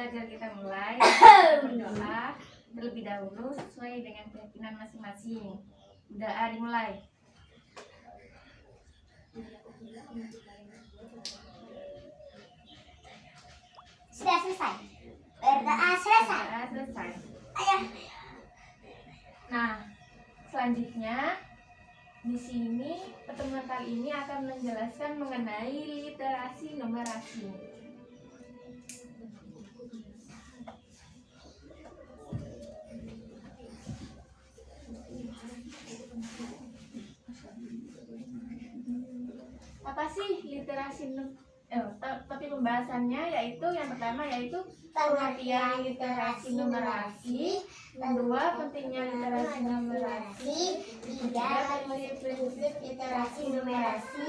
belajar kita mulai berdoa terlebih dahulu sesuai dengan keyakinan masing-masing. Doa dimulai. Sudah selesai. Berdoa selesai. Doa selesai. Ayah. Nah, selanjutnya di sini pertemuan kali ini akan menjelaskan mengenai literasi numerasi. Apa sih literasi tapi pembahasannya yaitu yang pertama yaitu pengertian literasi numerasi, kedua pentingnya literasi numerasi, Tiga, prinsip literasi numerasi.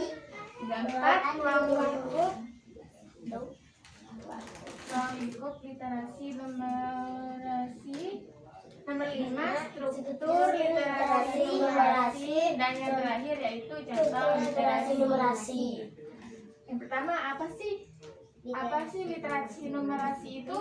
keempat ruang lingkup literasi numerasi, nomor 5 struktur literasi numerasi, dan yang terakhir yaitu contoh literasi numerasi. Yang pertama apa sih literasi numerasi itu?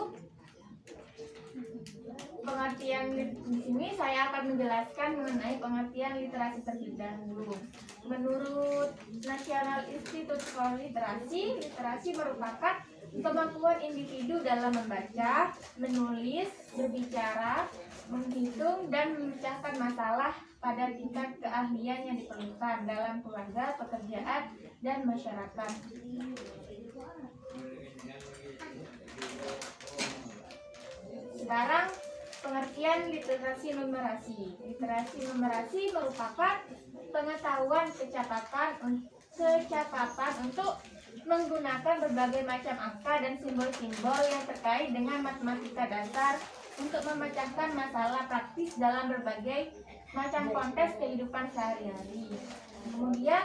Pengertian di sini saya akan menjelaskan mengenai pengertian literasi terlebih dahulu. Menurut National Institute for Literacy, literasi merupakan kemampuan individu dalam membaca, menulis, berbicara, menghitung, dan memecahkan masalah pada tingkat keahlian yang diperlukan dalam keluarga, pekerjaan, dan masyarakat. Sekarang pengertian literasi numerasi. Literasi numerasi merupakan pengetahuan kecakapan untuk menggunakan berbagai macam angka dan simbol-simbol yang terkait dengan matematika dasar untuk memecahkan masalah praktis dalam berbagai macam konteks kehidupan sehari-hari. Kemudian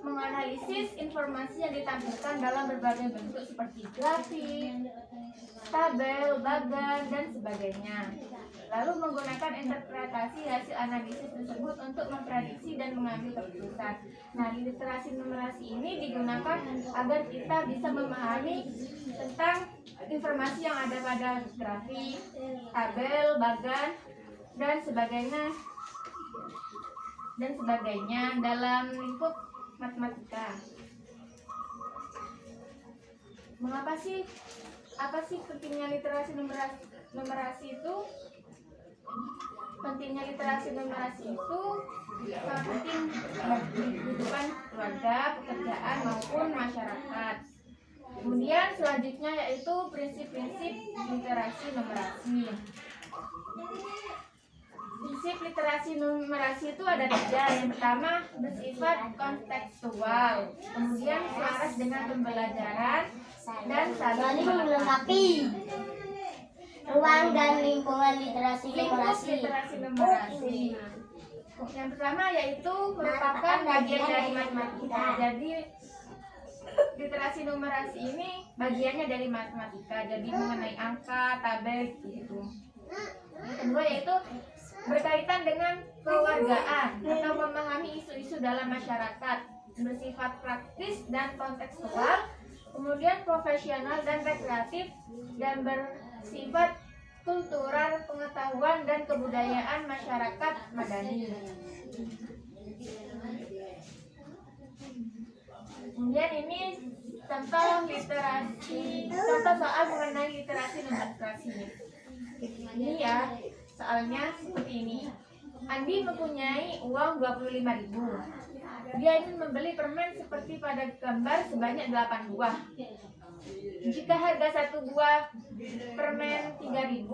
menganalisis informasi yang ditampilkan dalam berbagai bentuk seperti grafik, tabel, bagan, dan sebagainya. Lalu menggunakan interpretasi hasil analisis tersebut untuk memprediksi dan mengambil keputusan. Nah, literasi numerasi ini digunakan agar kita bisa memahami tentang informasi yang ada pada grafik, tabel, bagan, dan sebagainya dalam lingkup matematika. Apa sih pentingnya literasi numerasi itu? Pentingnya literasi numerasi itu sangat penting bagi kehidupan keluarga, pekerjaan maupun masyarakat. Kemudian selanjutnya yaitu prinsip-prinsip literasi numerasi. Prinsip literasi numerasi itu ada 3. Yang pertama bersifat kontekstual, kemudian selaras dengan pembelajaran, dan saling melengkapi. Ruang dan lingkungan literasi numerasi. Yang pertama yaitu merupakan bagian dari matematika. Jadi literasi numerasi ini bagiannya dari matematika. Jadi mengenai angka, tabel gitu. Yang kedua yaitu berkaitan dengan kewargaan atau memahami isu-isu dalam masyarakat, bersifat praktis dan kontekstual, kemudian profesional dan rekreatif, dan bersifat kultural, pengetahuan, dan kebudayaan masyarakat madani. Kemudian ini contoh soal mengenai literasi numerasi. Ini ya soalnya seperti ini. Andi mempunyai uang 25.000. Dia ingin membeli permen seperti pada gambar sebanyak 8 buah. Jika harga satu buah permen 3.000,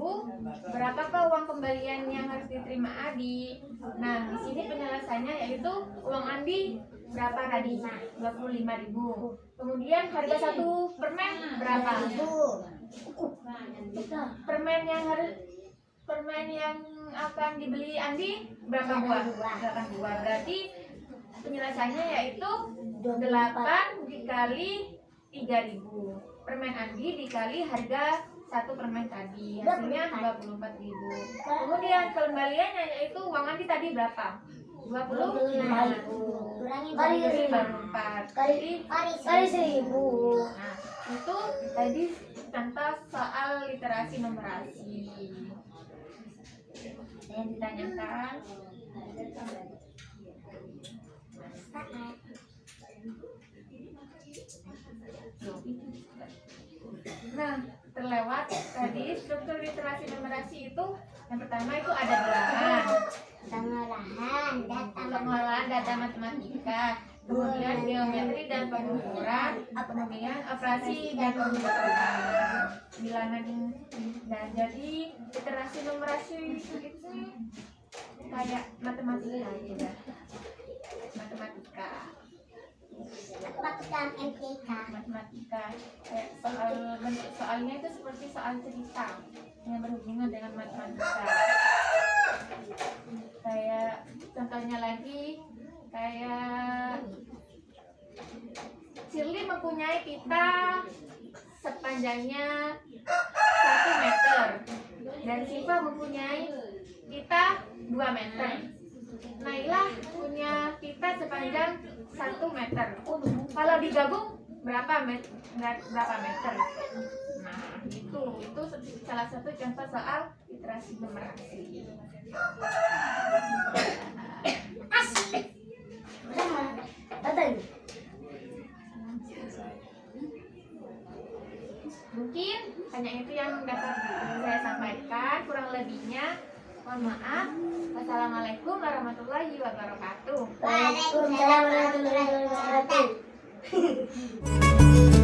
berapakah uang kembalian yang harus diterima Adi? Nah, di sini penyelesaiannya yaitu uang Andi berapa tadi? 25.000. Kemudian harga satu permen berapa? Permen yang akan dibeli Andi berapa buah? 8 buah. Berarti penyelesaiannya yaitu 8 dikali 3.000. Permen Andi dikali harga satu permen tadi, hasilnya 24.000. Kemudian kembaliannya yaitu uang Andi tadi berapa? 25.000. Kali 4 kali 1.000. Nah, itu tadi contoh soal literasi numerasi. Yang ditanyakan? Nah, terlewat tadi struktur literasi numerasi itu yang pertama itu ada belahan, pengelolaan data matematika, kemudian geometri dan pengukuran, kemudian operasi dan penghitungan bilangan. Nah, jadi literasi numerasi itu kayak matematika juga. Matematika kayak bentuk soalnya itu seperti soal cerita yang berhubungan dengan matematika. Kayak contohnya lagi kayak Shirley mempunyai pita sepanjangnya 1 meter dan Siva mempunyai pita 2 meter. Nailah punya pita sepanjang 1 meter. Kalau digabung berapa meter? Nah, itu salah satu contoh soal literasi numerasi. Mungkin hanya itu yang dapat saya sampaikan. Kurang lebihnya mohon maaf. Wassalamualaikum warahmatullahi wabarakatuh. Waalaikumsalam warahmatullahi wabarakatuh.